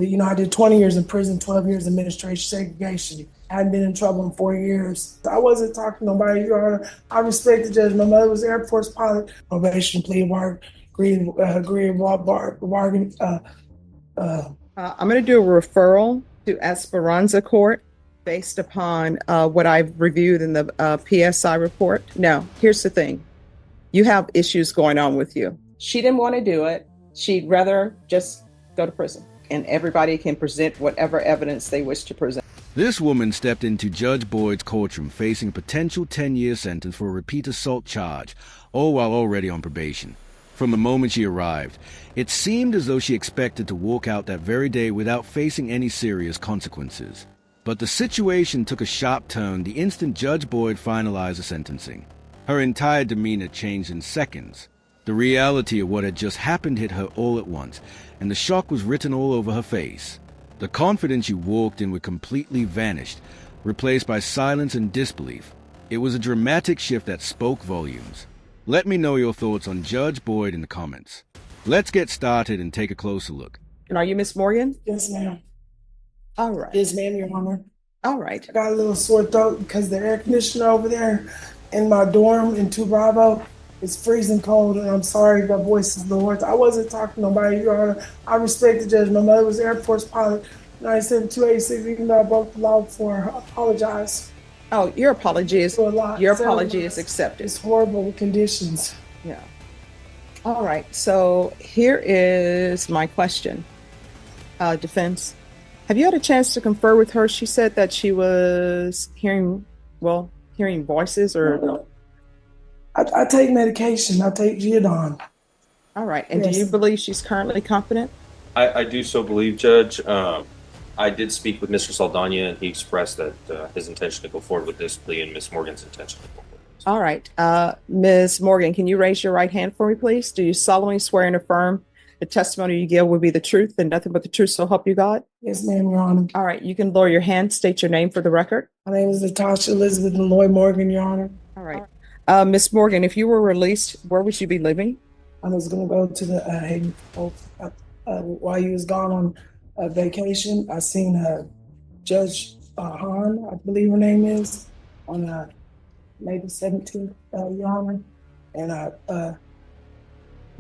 I did 20 years in prison, 12 years administration segregation. I hadn't been in trouble in 4 years. I wasn't talking to nobody, Your Honor. I respect the judge. My mother was an Air Force pilot. Probation, plea bargain, bargain. I'm going to do a referral to Esperanza Court based upon what I've reviewed in the PSI report. Now, here's the thing. You have issues going on with you. She didn't want to do it. She'd rather just go to prison, and everybody can present whatever evidence they wish to present. This woman stepped into Judge Boyd's courtroom facing a potential 10-year sentence for a repeat assault charge, all while already on probation. From the moment she arrived, it seemed as though she expected to walk out that very day without facing any serious consequences. But the situation took a sharp turn the instant Judge Boyd finalized the sentencing. Her entire demeanor changed in seconds. The reality of what had just happened hit her all at once, and the shock was written all over her face. The confidence she walked in with completely vanished, replaced by silence and disbelief. It was a dramatic shift that spoke volumes. Let me know your thoughts on Judge Boyd in the comments. Let's get started and take a closer look. And are you Miss Morgan? Yes, ma'am. All right. Yes, ma'am, Your Honor. All right. I got a little sore throat because the air conditioner over there in my dorm in 2 Bravo is freezing cold, and I'm sorry my voice is low. I wasn't talking to nobody, Your Honor. I respect the judge. My mother was an Air Force pilot, 97-286, even though I broke the law before her. I apologize. Oh, your apology is accepted. It's horrible conditions. Yeah. All right. So here is my question. Defense. Have you had a chance to confer with her? She said that she was hearing voices or no? I take medication. I take Giodon. All right. And Yes. do you believe she's currently competent? I do so believe, Judge. I did speak with Mr. Saldana, and he expressed that his intention to go forward with this plea and Ms. Morgan's intention to go forward. All right. Ms. Morgan, can you raise your right hand for me, please? Do you solemnly swear and affirm the testimony you give will be the truth and nothing but the truth, so help you God? Yes, ma'am, Your Honor. All right. You can lower your hand, state your name for the record. My name is Natasha Elizabeth Lloyd Morgan, Your Honor. All right. Ms. Morgan, if you were released, where would you be living? I was going to go to the Hayden while you was gone on vacation. I seen Judge Hahn, I believe her name is, on May the 17th, Your Honor. And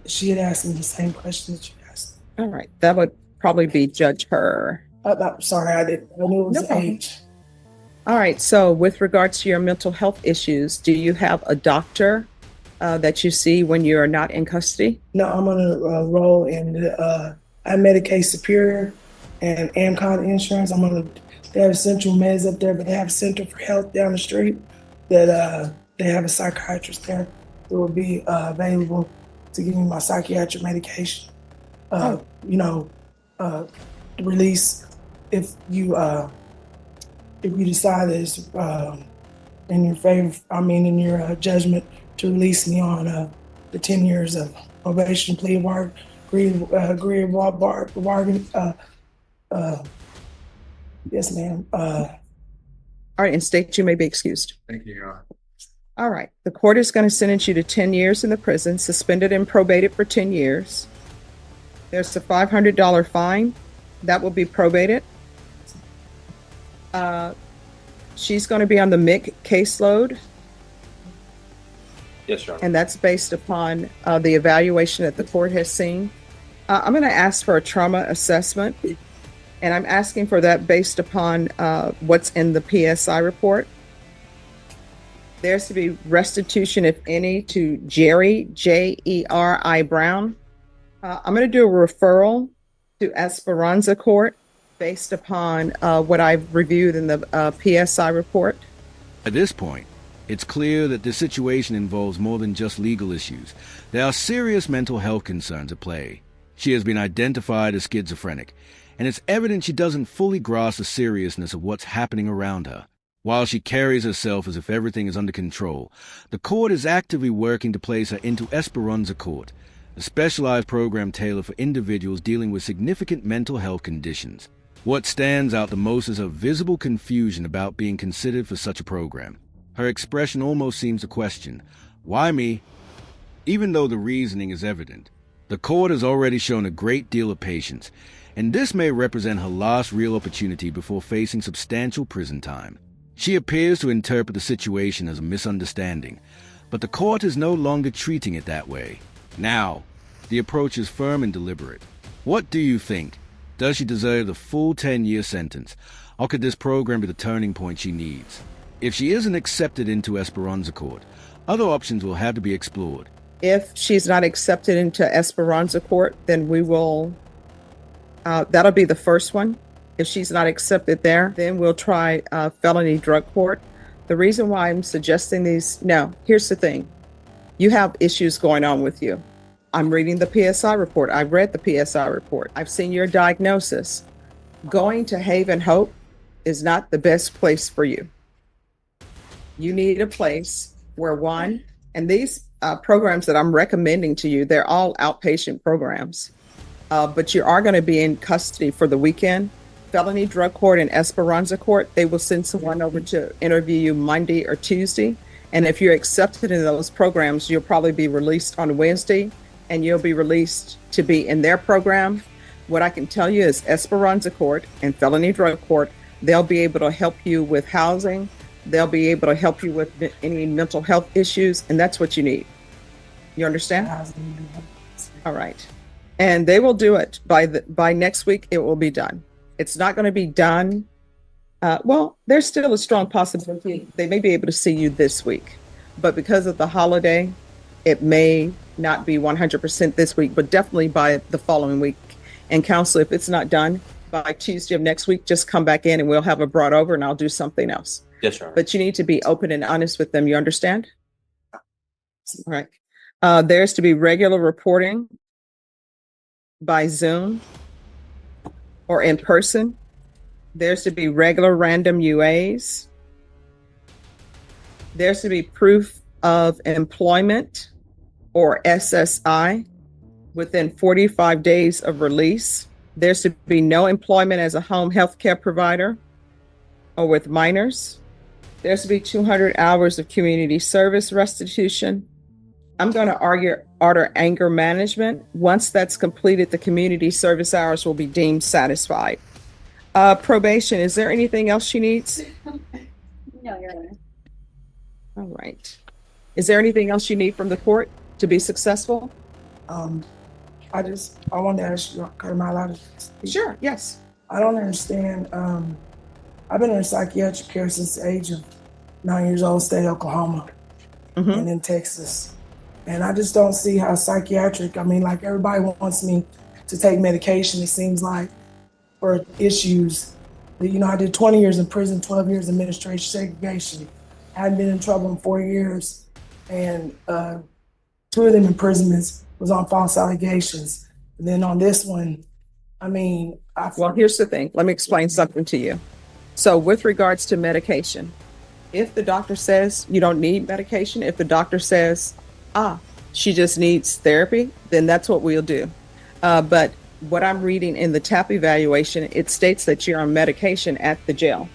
she had asked me the same question that you asked. All right. That would probably be Judge Her. Sorry, I knew it was No problem. age. All right. So with regards to your mental health issues, do you have a doctor that you see when you're not in custody? No, I'm going to roll in I Medicaid Superior and AMCON Insurance. They have Central Meds up there, but they have Center for Health down the street that they have a psychiatrist there that will be available to give me my psychiatric medication. Release if you decide that it's in your favor, in your judgment to release me on the 10 years of probation, plea bargain, bargain. Yes, ma'am. All right. And state you may be excused. Thank you, Your Honor. All right. The court is going to sentence you to 10 years in the prison, suspended and probated for 10 years. There's a $500 fine that will be probated. She's going to be on the MIC caseload, Yes, Your Honor. and that's based upon the evaluation that the court has seen. I'm going to ask for a trauma assessment, and I'm asking for that based upon what's in the PSI report. There's to be restitution, if any, to Jerry, Jeri Brown. I'm going to do a referral to Esperanza Court based upon what I've reviewed in the PSI report. At this point, it's clear that this situation involves more than just legal issues. There are serious mental health concerns at play. She has been identified as schizophrenic, and it's evident she doesn't fully grasp the seriousness of what's happening around her. While she carries herself as if everything is under control, the court is actively working to place her into Esperanza Court, a specialized program tailored for individuals dealing with significant mental health conditions. What stands out the most is her visible confusion about being considered for such a program. Her expression almost seems to question, "Why me?" Even though the reasoning is evident, the court has already shown a great deal of patience, and this may represent her last real opportunity before facing substantial prison time. She appears to interpret the situation as a misunderstanding, but the court is no longer treating it that way. Now, the approach is firm and deliberate. What do you think? Does she deserve the full 10-year sentence, or could this program be the turning point she needs? If she isn't accepted into Esperanza Court, other options will have to be explored. If she's not accepted into Esperanza Court, then we will, that'll be the first one. If she's not accepted there, then we'll try felony drug court. The reason why I'm suggesting these, now, here's the thing. You have issues going on with you. I'm reading the PSI report. I've read the PSI report. I've seen your diagnosis. Going to Haven Hope is not the best place for you. You need a place where one, and these programs that I'm recommending to you, they're all outpatient programs, but you are going to be in custody for the weekend. Felony drug court and Esperanza Court, they will send someone over to interview you Monday or Tuesday. And if you're accepted in those programs, you'll probably be released on Wednesday, and you'll be released to be in their program. What I can tell you is Esperanza Court and Felony Drug Court, they'll be able to help you with housing. They'll be able to help you with any mental health issues, and that's what you need. You understand? All right. And they will do it by next week. It will be done. It's not going to be done. Well, there's still a strong possibility they may be able to see you this week, but because of the holiday, it may not be 100% this week, but definitely by the following week. And counsel, if it's not done by Tuesday of next week, just come back in and we'll have it brought over and I'll do something else. Yes, Your Honor. But you need to be open and honest with them. You understand? All right. There's to be regular reporting by Zoom or in person. There's to be regular random UAs. There's to be proof of employment or SSI within 45 days of release. There's to be no employment as a home health care provider or with minors. There's to be 200 hours of community service restitution. I'm going to order anger management. Once that's completed, the community service hours will be deemed satisfied. Probation, is there anything else she needs? No, Your Honor. All right. Is there anything else you need from the court to be successful? I wanted to ask you, am I allowed to speak? Sure, yes. I don't understand. I've been in psychiatric care since the age of 9 years old, state of Oklahoma, and in Texas. And I just don't see how psychiatric, I mean, like everybody wants me to take medication, it seems like, for issues. You know, I did 20 years in prison, 12 years administration segregation. I hadn't been in trouble in 4 years. And 2 of them imprisonments was on false allegations. And then on this one, I mean, Well, here's the thing. Let me explain something to you. So with regards to medication, if the doctor says you don't need medication, if the doctor says, she just needs therapy, then that's what we'll do. But what I'm reading in the TAP evaluation, it states that you're on medication at the jail.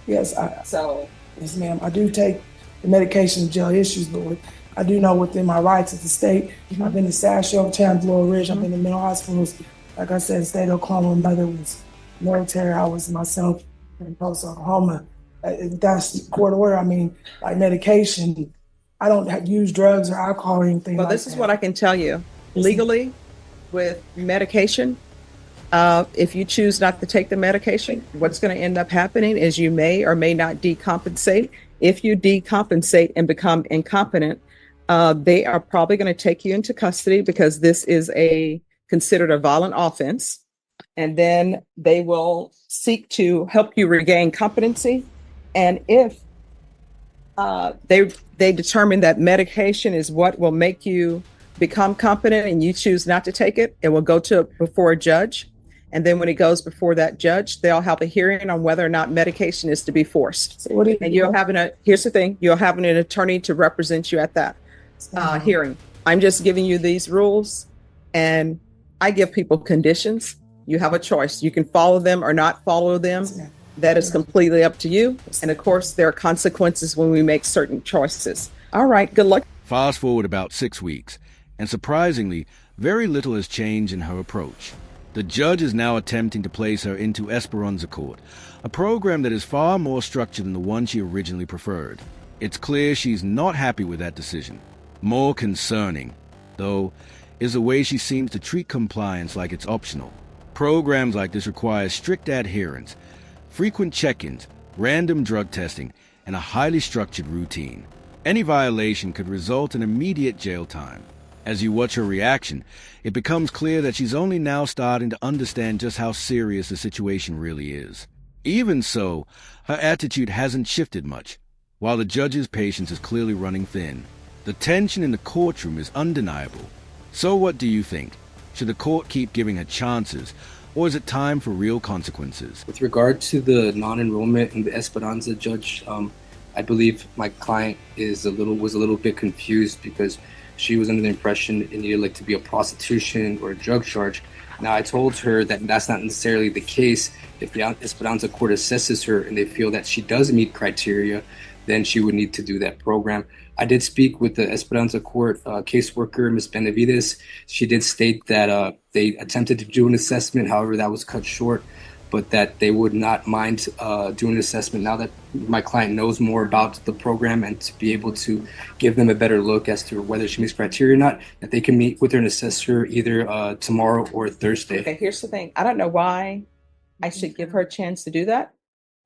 Yes, yes, ma'am. I do take the medication jail issues, but I do know within my rights as the state. I've been to Sasho, Champs, Laurel Ridge. I've been to mental hospitals. Like I said, state of Oklahoma, my mother was military. I was myself in Post Oklahoma. That's court order. I mean, like medication, I don't use drugs or alcohol or anything. Well, like this is that. what I can tell you. Legally, with medication, if you choose not to take the medication, what's going to end up happening is you may or may not decompensate. If you decompensate and become incompetent, they are probably going to take you into custody because this is considered a violent offense. And then they will seek to help you regain competency. And if they determine that medication is what will make you become competent and you choose not to take it, it will go before a judge. And then when it goes before that judge, they'll have a hearing on whether or not medication is to be forced. So what do you And here's the thing, you'll have an attorney to represent you at that hearing. I'm just giving you these rules, and I give people conditions. You have a choice. You can follow them or not follow them. That is completely up to you. And of course, there are consequences when we make certain choices. All right, good luck. Fast forward about 6 weeks, and surprisingly, very little has changed in her approach. The judge is now attempting to place her into Esperanza Court, a program that is far more structured than the one she originally preferred. It's clear she's not happy with that decision. More concerning, though, is the way she seems to treat compliance like it's optional. Programs like this require strict adherence, frequent check-ins, random drug testing, and a highly structured routine. Any violation could result in immediate jail time. As you watch her reaction, it becomes clear that she's only now starting to understand just how serious the situation really is. Even so, her attitude hasn't shifted much, while the judge's patience is clearly running thin. The tension in the courtroom is undeniable. So what do you think? Should the court keep giving her chances, or is it time for real consequences? With regard to the non-enrollment in the Esperanza, Judge, I believe my client was a little bit confused because she was under the impression it needed to be a prostitution or a drug charge. Now, I told her that that's not necessarily the case. If the Esperanza court assesses her and they feel that she does meet criteria, then she would need to do that program. I did speak with the Esperanza court caseworker, Ms. Benavides. She did state that they attempted to do an assessment, however, that was cut short, but that they would not mind doing an assessment now that my client knows more about the program and to be able to give them a better look as to whether she meets criteria or not, that they can meet with her and assess her either tomorrow or Thursday. Okay, here's the thing. I don't know why I should give her a chance to do that.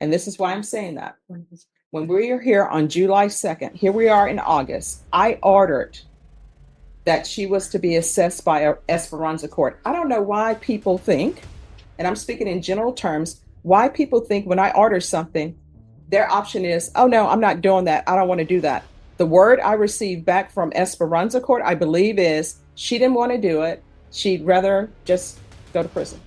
And this is why I'm saying that. When we were here on July 2nd, here we are in August, I ordered that she was to be assessed by a Esperanza court. I don't know why people think, and I'm speaking in general terms, why people think when I order something, their option is, oh no, I'm not doing that. I don't want to do that. The word I received back from Esperanza court, I believe, is she didn't want to do it. She'd rather just go to prison.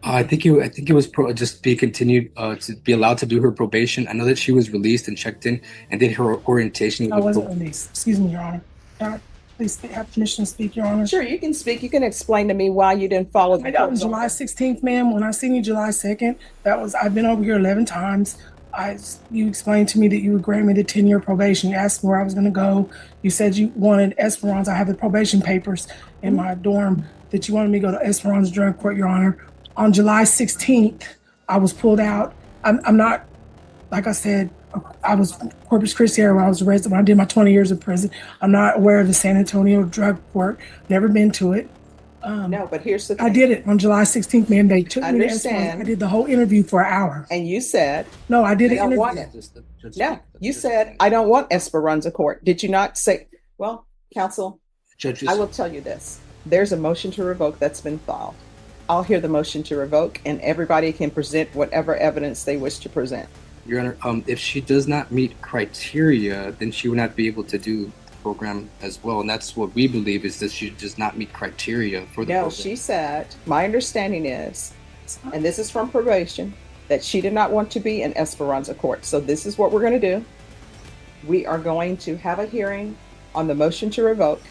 I think it was just be continued to be allowed to do her probation. I know that she was released and checked in and did her orientation. I wasn't released. Excuse me, Your Honor. Please have permission to speak, Your Honor. Sure, you can speak. You can explain to me why you didn't follow the That was July 16th, ma'am. When I seen you July 2nd, I've been over here 11 times. You explained to me that you would grant me the 10-year probation. You asked me where I was going to go. You said you wanted Esperanza. I have the probation papers in my dorm that you wanted me to go to Esperanza Drug Court, Your Honor. On July 16th, I was pulled out. I'm not, like I said, I was Corpus Christi area when I was arrested when I did my 20 years in prison. I'm not aware of the San Antonio Drug Court. Never been to it. No, but here's the thing. I did it on July 16th, man. They took me to Understand. Esperanza. I did the whole interview for an hour. And you said, No, I did I an don't interview. want it. No, you said, I don't want Esperanza court. Did you not say, well, counsel, Judges, I will tell you this. There's a motion to revoke that's been filed. I'll hear the motion to revoke and everybody can present whatever evidence they wish to present. Your Honor, if she does not meet criteria, then she will not be able to do the program as well. And that's what we believe, is that she does not meet criteria for the No, program. she said, my understanding is, and this is from probation, that she did not want to be in Esperanza court. So this is what we're going to do. We are going to have a hearing on the motion to revoke.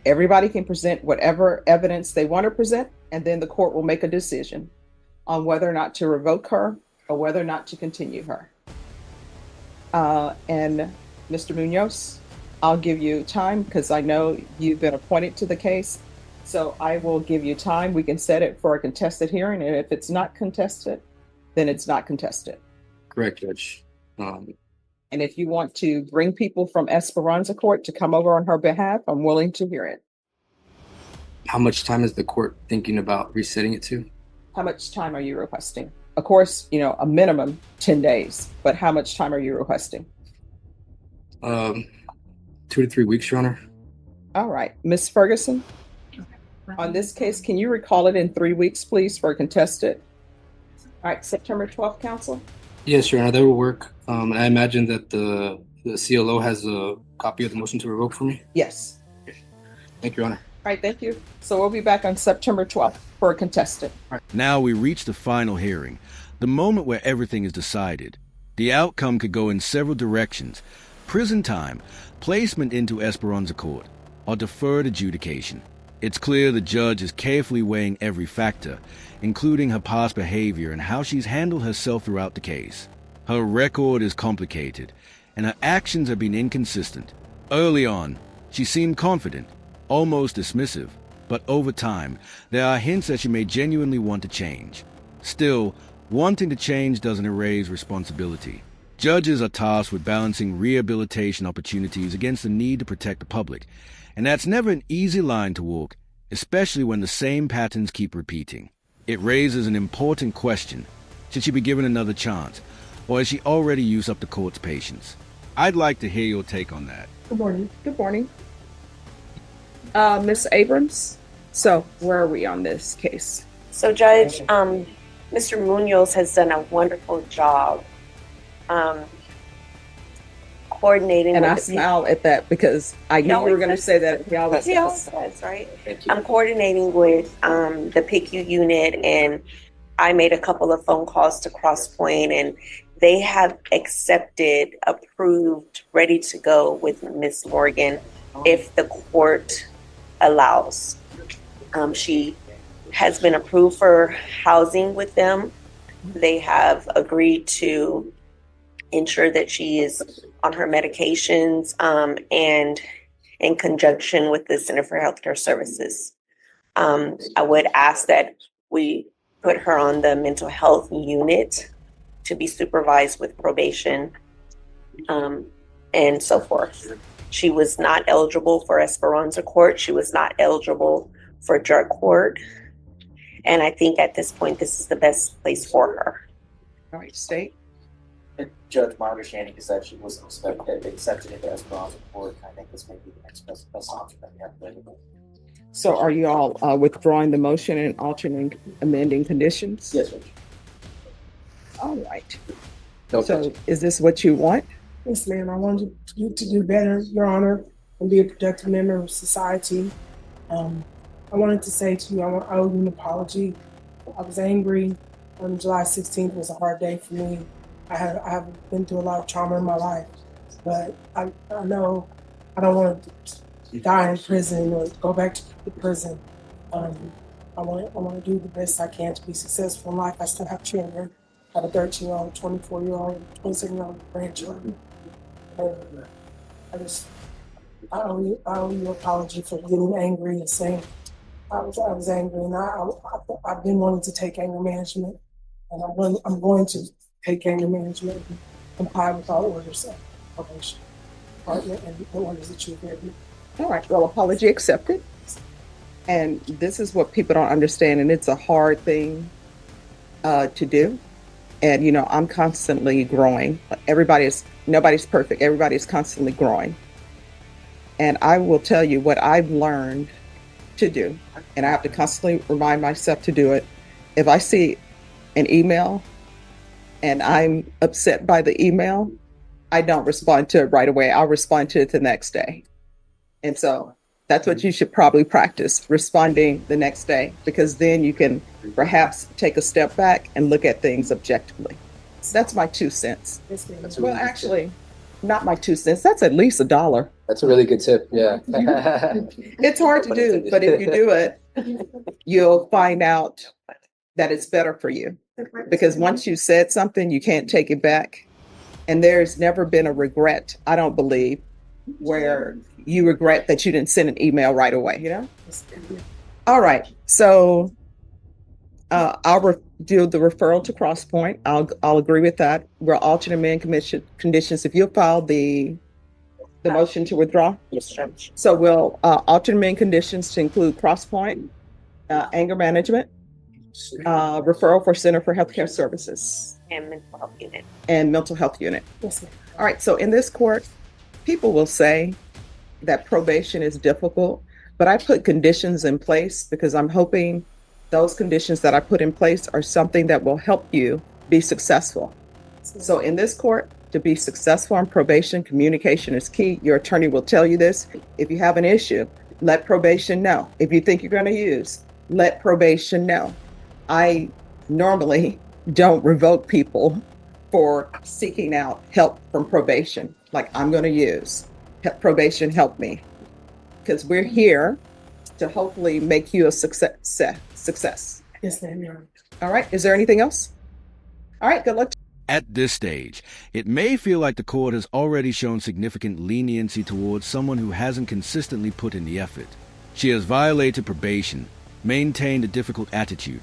Everybody can present whatever evidence they want to present, and then the court will make a decision on whether or not to revoke her or whether or not to continue her. And Mr. Munoz, I'll give you time because I know you've been appointed to the case. So I will give you time. We can set it for a contested hearing. And if it's not contested, then it's not contested. Correct, Judge. And if you want to bring people from Esperanza court to come over on her behalf, I'm willing to hear it. How much time is the court thinking about resetting it to? How much time are you requesting? Of course, a minimum 10 days, but how much time are you requesting? 2 to 3 weeks, Your Honor. All right. Ms. Ferguson, on this case, can you recall it in 3 weeks, please, for a contested? All right, September 12th, counsel? Yes, Your Honor, that will work. And I imagine that the CLO has a copy of the motion to revoke for me. Yes. Thank you, Your Honor. All right, thank you. So we'll be back on September 12th for a contested. Now we reach the final hearing, the moment where everything is decided. The outcome could go in several directions: prison time, placement into Esperanza court, or deferred adjudication. It's clear the judge is carefully weighing every factor, including her past behavior and how she's handled herself throughout the case. Her record is complicated, and her actions have been inconsistent. Early on, she seemed confident, almost dismissive, But over time, there are hints that she may genuinely want to change. Still, wanting to change doesn't erase responsibility. Judges are tasked with balancing rehabilitation opportunities against the need to protect the public, and that's never an easy line to walk, especially when the same patterns keep repeating. It raises an important question. Should she be given another chance, or has she already used up the court's patience? I'd like to hear your take on that. Good morning. Good morning. Ms. Abrams, so where are we on this case? So, Judge, Mr. Munoz has done a wonderful job coordinating. And with I the smile at that because I knew you were going to say that. He always does, right? I'm coordinating with the PICU unit, and I made a couple of phone calls to Crosspoint, and they have accepted, approved, ready to go with Miss Morgan if the court allows. She has been approved for housing with them. They have agreed to ensure that she is on her medications and in conjunction with the Center for Healthcare Services. I would ask that we put her on the mental health unit to be supervised with probation and so forth. She was not eligible for Esperanza Court. She was not eligible for drug court. And I think at this point, this is the best place for her. All right, State. And Judge, my understanding is that she was accepted into Esperanza Court. I think this may be the next best option that we have available. So are you all withdrawing the motion and alternating amending conditions? Yes, Judge. All right. No, So Judge. is this what you want? Yes, ma'am. I wanted you to do better, Your Honor, and be a productive member of society. I wanted to say to you, I owe you an apology. I was angry. July 16th was a hard day for me. I have been through a lot of trauma in my life, but I know I don't want to die in prison or go back to the prison. I want to do the best I can to be successful in life. I still have children. I have a 13-year-old, 24-year-old, 27-year-old grandchildren. And I owe you an apology for getting angry and saying I was angry, and I've been wanting to take anger management, and I'm going to take anger management and comply with all orders of probation department and the orders that you've given. All right. Well, apology accepted. And this is what people don't understand, and it's a hard thing to do. And, you know, I'm constantly growing. Nobody's perfect. Everybody's constantly growing. And I will tell you what I've learned to do, and I have to constantly remind myself to do it. If I see an email and I'm upset by the email, I don't respond to it right away. I'll respond to it the next day. And so that's what you should probably practice, responding the next day, because then you can perhaps take a step back and look at things objectively. So that's my 2 cents. Yes, ma'am. That's a Well, really good actually, not my 2 cents. That's at least $1. That's a really good tip. Yeah. It's hard to do, but if you do it, you'll find out that it's better for you. Because once you said something, you can't take it back. And there's never been a regret, I don't believe, where you regret that you didn't send an email right away, you know? All right. So I'll do the referral to Crosspoint. I'll agree with that. We'll alternate amend conditions. If you'll file the motion to withdraw. Yes, Judge. So we'll alternate amend conditions to include Crosspoint, anger management, referral for Center for Healthcare Services, And mental health unit. and mental health unit. Yes, ma'am. All right. So in this court, people will say that probation is difficult, but I put conditions in place because I'm hoping those conditions that I put in place are something that will help you be successful. So in this court, to be successful on probation, communication is key. Your attorney will tell you this. If you have an issue, let probation know. If you think you're going to use, let probation know. I normally don't revoke people for seeking out help from probation. Like, I'm going to use probation, help me. Because we're here to hopefully make you a success. Yes, ma'am. Your Honor. All right. Is there anything else? All right. Good luck. At this stage, it may feel like the court has already shown significant leniency towards someone who hasn't consistently put in the effort. She has violated probation, maintained a difficult attitude,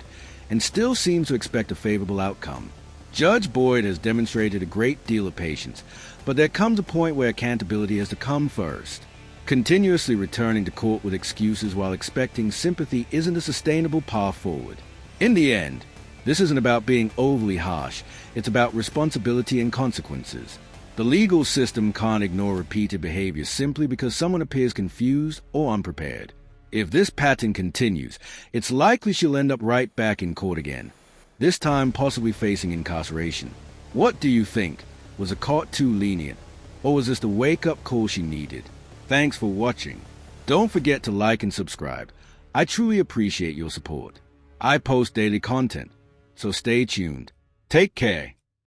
and still seems to expect a favorable outcome. Judge Boyd has demonstrated a great deal of patience, but there comes a point where accountability has to come first. Continuously returning to court with excuses while expecting sympathy isn't a sustainable path forward. In the end, this isn't about being overly harsh, it's about responsibility and consequences. The legal system can't ignore repeated behavior simply because someone appears confused or unprepared. If this pattern continues, it's likely she'll end up right back in court again, this time possibly facing incarceration. What do you think? Was the court too lenient? Or was this the wake-up call she needed? Thanks for watching. Don't forget to like and subscribe. I truly appreciate your support. I post daily content, so stay tuned. Take care.